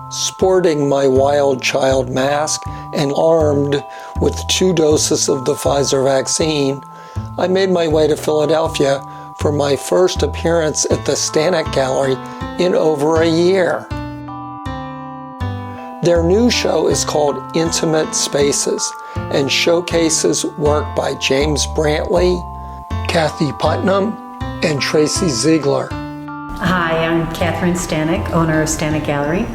Sporting my wild child mask and armed with 2 doses of the Pfizer vaccine, I made my way to Philadelphia for my first appearance at the Stanek Gallery in over a year. Their new show is called Intimate Spaces and showcases work by James Brantley, Kathy Putnam, and Tracy Ziegler. Hi, I'm Catherine Stanek, owner of Stanek Gallery.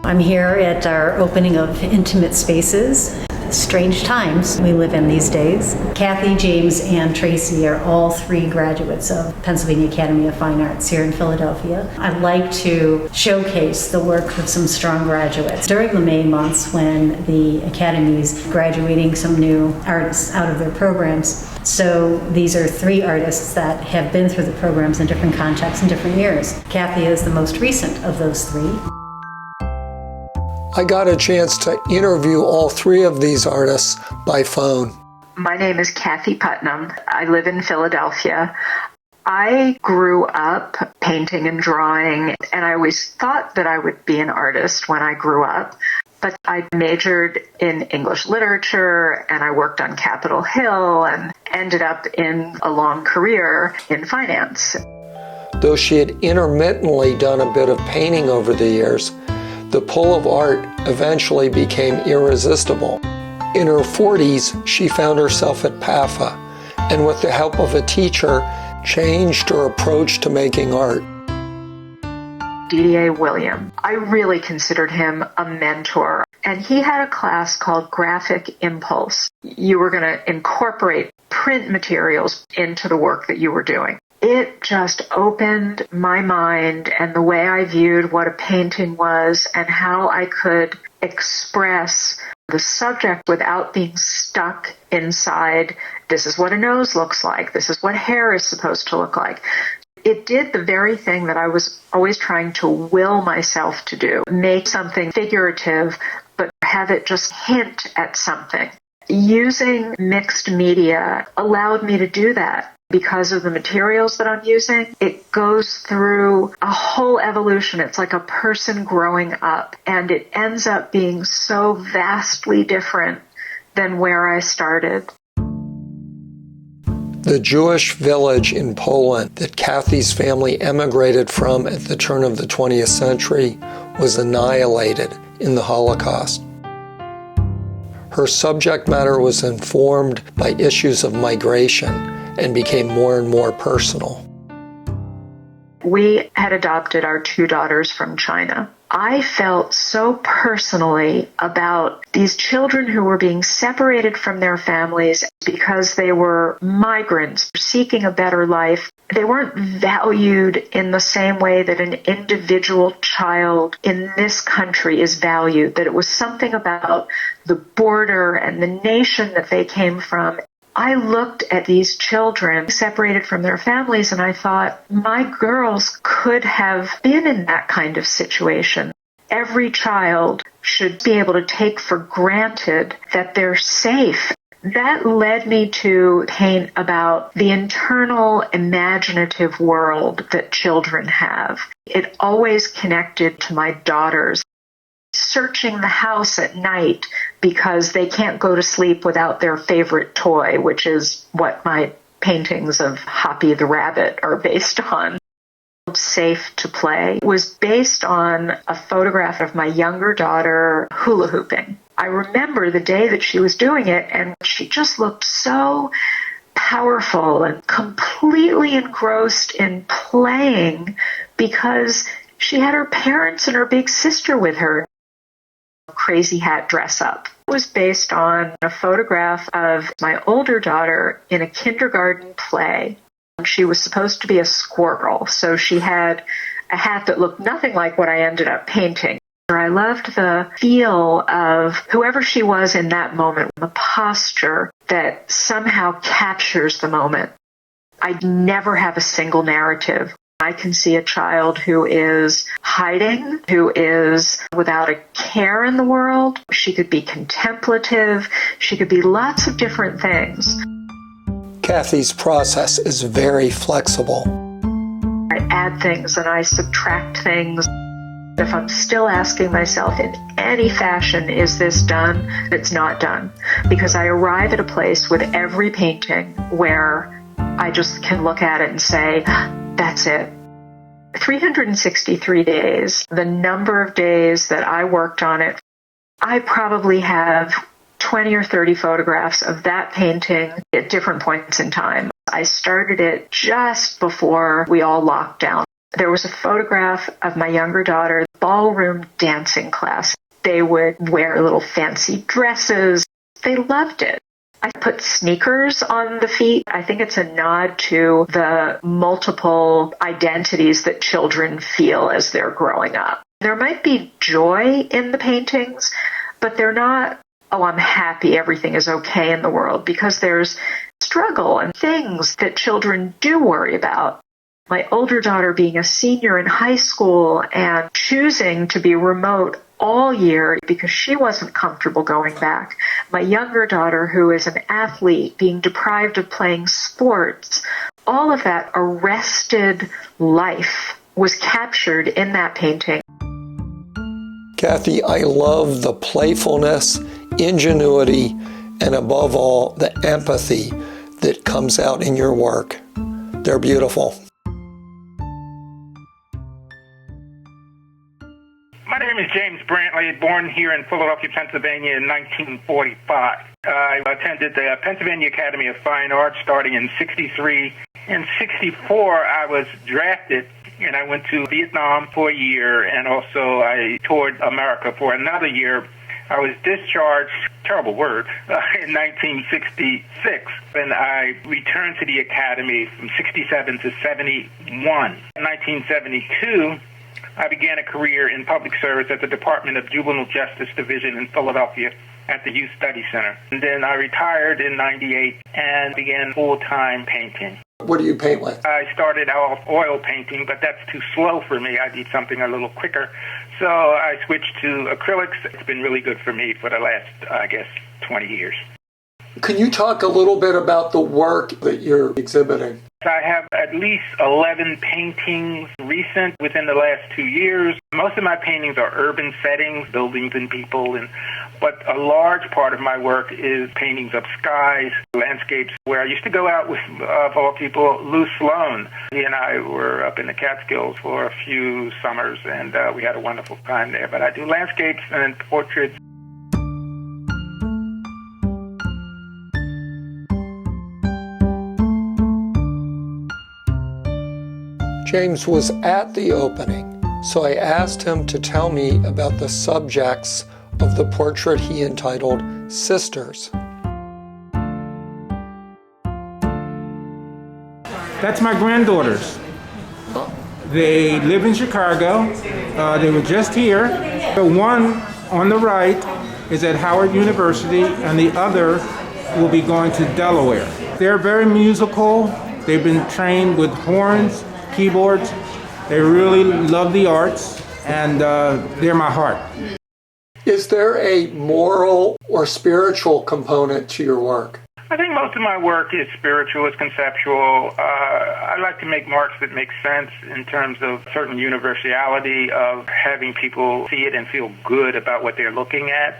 I'm here at our opening of Intimate Spaces. Strange times we live in these days. Kathy, James, and Tracy are all 3 graduates of Pennsylvania Academy of Fine Arts here in Philadelphia. I'd like to showcase the work of some strong graduates. During the May months when the Academy's graduating some new artists out of their programs. So these are 3 artists that have been through the programs in different contexts and different years. Kathy is the most recent of those 3. I got a chance to interview all 3 of these artists by phone. My name is Kathy Putnam. I live in Philadelphia. I grew up painting and drawing, and I always thought that I would be an artist when I grew up. But I majored in English literature, and I worked on Capitol Hill, and ended up in a long career in finance. Though she had intermittently done a bit of painting over the years, the pull of art eventually became irresistible. In her 40s, she found herself at PAFA, and with the help of a teacher, changed her approach to making art. D.A. William. I really considered him a mentor, and he had a class called Graphic Impulse. You were going to incorporate print materials into the work that you were doing. It just opened my mind and the way I viewed what a painting was and how I could express the subject without being stuck inside, this is what a nose looks like, this is what hair is supposed to look like. It did the very thing that I was always trying to will myself to do, make something figurative, but have it just hint at something. Using mixed media allowed me to do that. Because of the materials that I'm using, it goes through a whole evolution. It's like a person growing up, and it ends up being so vastly different than where I started. The Jewish village in Poland that Kathy's family emigrated from at the turn of the 20th century was annihilated in the Holocaust. Her subject matter was informed by issues of migration and became more and more personal. We had adopted our 2 daughters from China. I felt so personally about these children who were being separated from their families because they were migrants seeking a better life. They weren't valued in the same way that an individual child in this country is valued, that it was something about the border and the nation that they came from. I looked at these children separated from their families and I thought, my girls could have been in that kind of situation. Every child should be able to take for granted that they're safe. That led me to paint about the internal imaginative world that children have. It always connected to my daughters. Searching the house at night because they can't go to sleep without their favorite toy, which is what my paintings of Hoppy the Rabbit are based on. Safe to Play was based on a photograph of my younger daughter hula hooping. I remember the day that she was doing it, and she just looked so powerful and completely engrossed in playing because she had her parents and her big sister with her. Crazy Hat Dress Up. It was based on a photograph of my older daughter in a kindergarten play. She was supposed to be a squirrel, so she had a hat that looked nothing like what I ended up painting. I loved the feel of whoever she was in that moment, the posture that somehow captures the moment. I never have a single narrative. I can see a child who is hiding, who is without a care in the world. She could be contemplative. She could be lots of different things. Kathy's process is very flexible. I add things and I subtract things. If I'm still asking myself in any fashion, is this done? It's not done. Because I arrive at a place with every painting where I just can look at it and say, that's it. 363 days, the number of days that I worked on it, I probably have 20 or 30 photographs of that painting at different points in time. I started it just before we all locked down. There was a photograph of my younger daughter, ballroom dancing class. They would wear little fancy dresses. They loved it. I put sneakers on the feet. I think it's a nod to the multiple identities that children feel as they're growing up. There might be joy in the paintings, but they're not, oh, I'm happy, everything is okay in the world, because there's struggle and things that children do worry about. My older daughter being a senior in high school and choosing to be remote all year because she wasn't comfortable going back. My younger daughter, who is an athlete, being deprived of playing sports. All of that arrested life was captured in that painting. Kathy, I love the playfulness, ingenuity, and above all, the empathy that comes out in your work. They're beautiful. My name is James Brantley, born here in Philadelphia, Pennsylvania in 1945. I attended the Pennsylvania Academy of Fine Arts starting in 63. In 64, I was drafted, and I went to Vietnam for a year, and also I toured America for another year. I was discharged, terrible word, in 1966, and I returned to the Academy from 67 to 71. In 1972, I began a career in public service at the Department of Juvenile Justice Division in Philadelphia at the Youth Study Center. And then I retired in 98 and began full-time painting. What do you paint with? I started off oil painting, but that's too slow for me. I need something a little quicker. So I switched to acrylics. It's been really good for me for the last, 20 years. Can you talk a little bit about the work that you're exhibiting? I have at least 11 paintings recent within the last 2 years. Most of my paintings are urban settings, buildings and people, but a large part of my work is paintings of skies, landscapes, where I used to go out with, of all people, Lou Sloan. He and I were up in the Catskills for a few summers, and we had a wonderful time there. But I do landscapes and portraits. James was at the opening, so I asked him to tell me about the subjects of the portrait he entitled Sisters. That's my granddaughters. They live in Chicago. They were just here. The one on the right is at Howard University, and the other will be going to Delaware. They're very musical. They've been trained with horns, keyboards. They really love the arts, and they're my heart. Is there a moral or spiritual component to your work? I think most of my work is spiritual, it's conceptual. I like to make marks that make sense in terms of certain universality of having people see it and feel good about what they're looking at.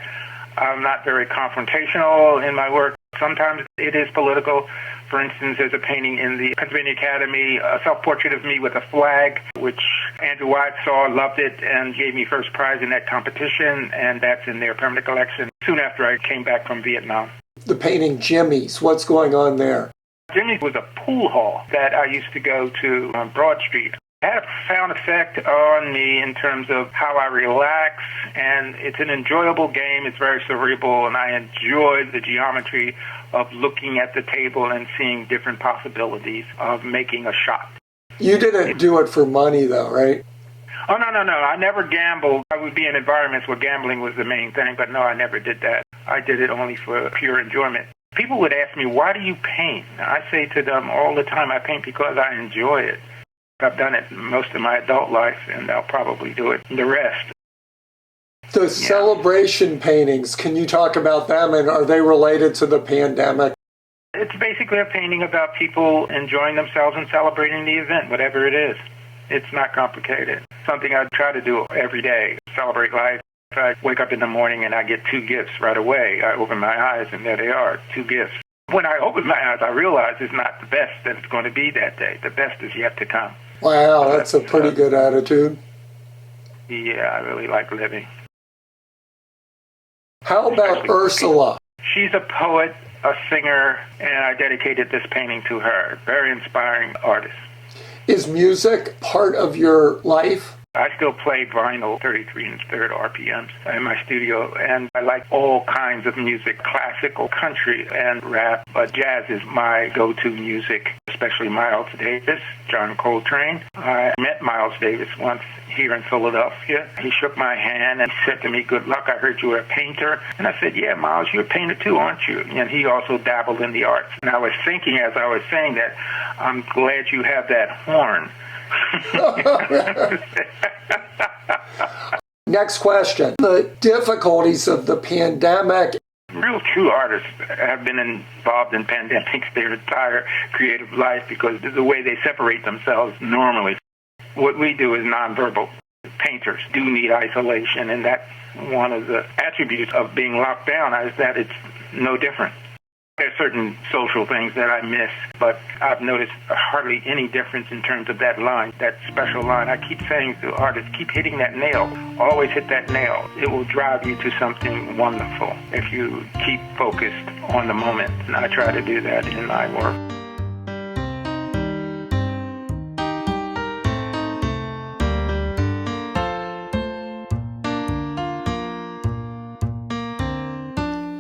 I'm not very confrontational in my work. Sometimes it is political. For instance, there's a painting in the Pennsylvania Academy, a self-portrait of me with a flag, which Andrew White saw, loved it, and gave me first prize in that competition, and that's in their permanent collection soon after I came back from Vietnam. The painting Jimmy's, what's going on there? Jimmy's was a pool hall that I used to go to on Broad Street. It had a profound effect on me in terms of how I relax, and it's an enjoyable game. It's very cerebral, and I enjoy the geometry of looking at the table and seeing different possibilities of making a shot. You didn't do it for money, though, right? Oh, no. I never gambled. I would be in environments where gambling was the main thing, but no, I never did that. I did it only for pure enjoyment. People would ask me, why do you paint? I say to them all the time, I paint because I enjoy it. I've done it most of my adult life, and I'll probably do it the rest. The celebration paintings, can you talk about them, and are they related to the pandemic? It's basically a painting about people enjoying themselves and celebrating the event, whatever it is. It's not complicated. something I try to do every day, celebrate life. I wake up in the morning and I get 2 gifts right away. I open my eyes and there they are, 2 gifts. When I open my eyes, I realize it's not the best that it's going to be that day. The best is yet to come. Wow, that's a pretty good attitude. Yeah, I really like living. How about Ursula? She's a poet, a singer, and I dedicated this painting to her. Very inspiring artist. Is music part of your life? I still play vinyl 33 and third RPMs in my studio, and I like all kinds of music, classical, country, and rap. But jazz is my go-to music, especially Miles Davis, John Coltrane. I met Miles Davis once here in Philadelphia. He shook my hand and said to me, "Good luck, I heard you were a painter." And I said, "Yeah, Miles, you're a painter too, aren't you?" And he also dabbled in the arts. And I was thinking as I was saying that, I'm glad you have that horn. Next question. The difficulties of the pandemic. Real true artists have been involved in pandemics their entire creative life because of the way they separate themselves normally. What we do is nonverbal. Painters do need isolation, and that's one of the attributes of being locked down is that it's no different. There's certain social things that I miss, but I've noticed hardly any difference in terms of that line, that special line. I keep saying to artists, keep hitting that nail. Always hit that nail. It will drive you to something wonderful if you keep focused on the moment. And I try to do that in my work.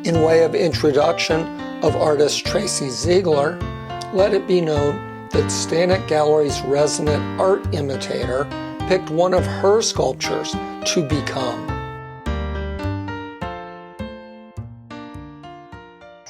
In way of introduction of artist Tracy Ziegler, let it be known that Stanek Gallery's resident art imitator picked one of her sculptures to become.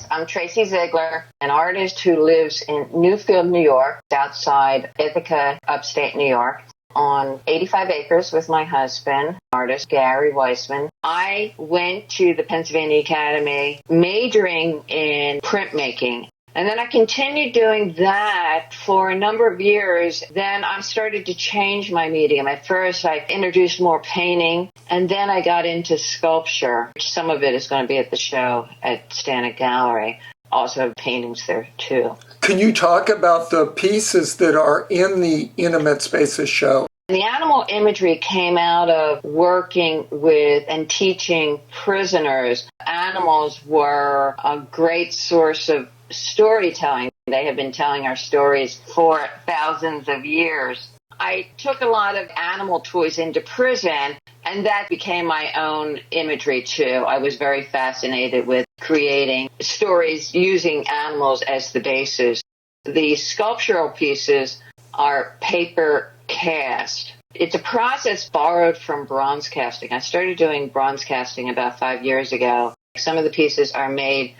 I'm Tracy Ziegler, an artist who lives in Newfield, New York, outside Ithaca, upstate New York, on 85 acres with my husband, artist Gary Weissman. I went to the Pennsylvania Academy majoring in printmaking. And then I continued doing that for a number of years. Then I started to change my medium. At first, I introduced more painting, and then I got into sculpture. Some of it is going to be at the show at Stanek Gallery. Also have paintings there, too. Can you talk about the pieces that are in the Intimate Spaces show? The animal imagery came out of working with and teaching prisoners. Animals were a great source of storytelling. They have been telling our stories for thousands of years. I took a lot of animal toys into prison, and that became my own imagery, too. I was very fascinated with creating stories using animals as the basis. The sculptural pieces are paper cast. It's a process borrowed from bronze casting. I started doing bronze casting about 5 years ago. Some of the pieces are made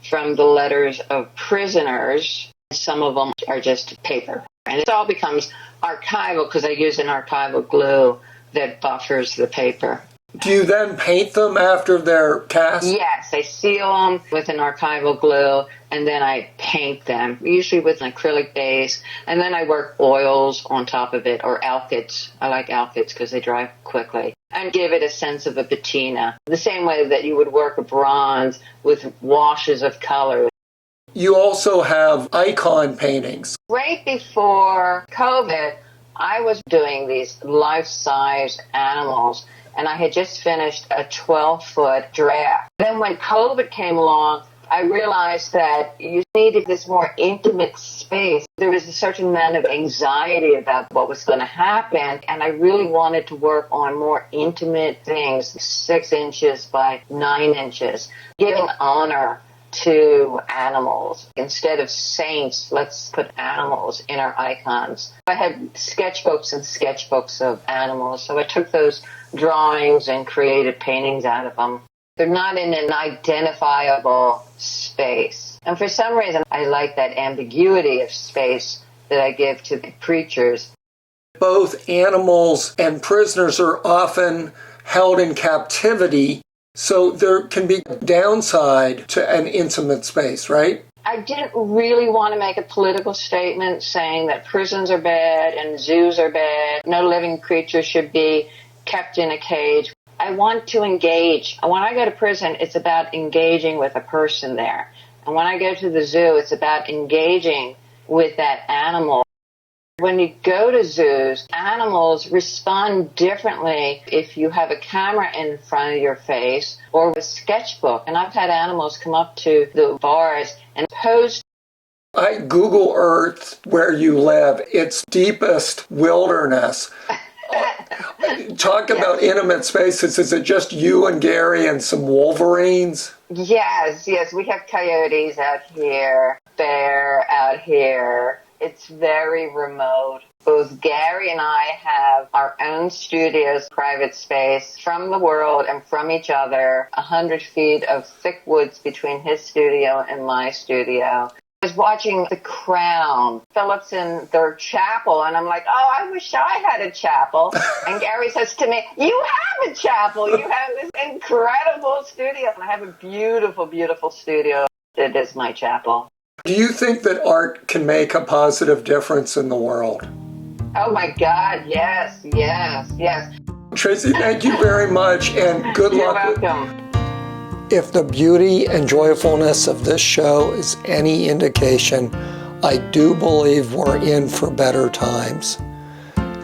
from the letters of prisoners. Some of them are just paper. And it all becomes archival because I use an archival glue that buffers the paper. Do you then paint them after they're cast? Yes, I seal them with an archival glue, and then I paint them, usually with an acrylic base, and then I work oils on top of it, or alkyds. I like alkyds because they dry quickly, and give it a sense of a patina, the same way that you would work a bronze with washes of color. You also have icon paintings. Right before COVID, I was doing these life-size animals, and I had just finished a 12-foot draft. Then when COVID came along, I realized that you needed this more intimate space. There was a certain amount of anxiety about what was going to happen, and I really wanted to work on more intimate things, 6 inches by 9 inches, giving honor to animals. Instead of saints, let's put animals in our icons. I had sketchbooks and sketchbooks of animals, so I took those drawings and created paintings out of them. They're not in an identifiable space. And for some reason, I like that ambiguity of space that I give to the creatures. Both animals and prisoners are often held in captivity, so there can be downside to an intimate space, right? I didn't really want to make a political statement saying that prisons are bad and zoos are bad. No living creature should be kept in a cage. I want to engage. When I go to prison, it's about engaging with a person there. And when I go to the zoo, it's about engaging with that animal. When you go to zoos, animals respond differently if you have a camera in front of your face or a sketchbook. And I've had animals come up to the bars and pose. I Google Earth where you live. It's deepest wilderness. Talk about intimate spaces. Is it just you and Gary and some wolverines? Yes. We have coyotes out here, bear out here. It's very remote. Both Gary and I have our own studios, private space from the world and from each other, 100 feet of thick woods between his studio and my studio. I was watching The Crown. Philip's in their chapel, and I'm like, oh, I wish I had a chapel. And Gary says to me, you have a chapel. You have this incredible studio. And I have a beautiful, beautiful studio. It is my chapel. Do you think that art can make a positive difference in the world? Oh my God, yes. Tracy, thank you very much, and good luck. You're welcome. If the beauty and joyfulness of this show is any indication, I do believe we're in for better times.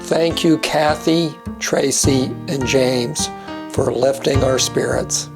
Thank you, Kathy, Tracy, and James, for lifting our spirits.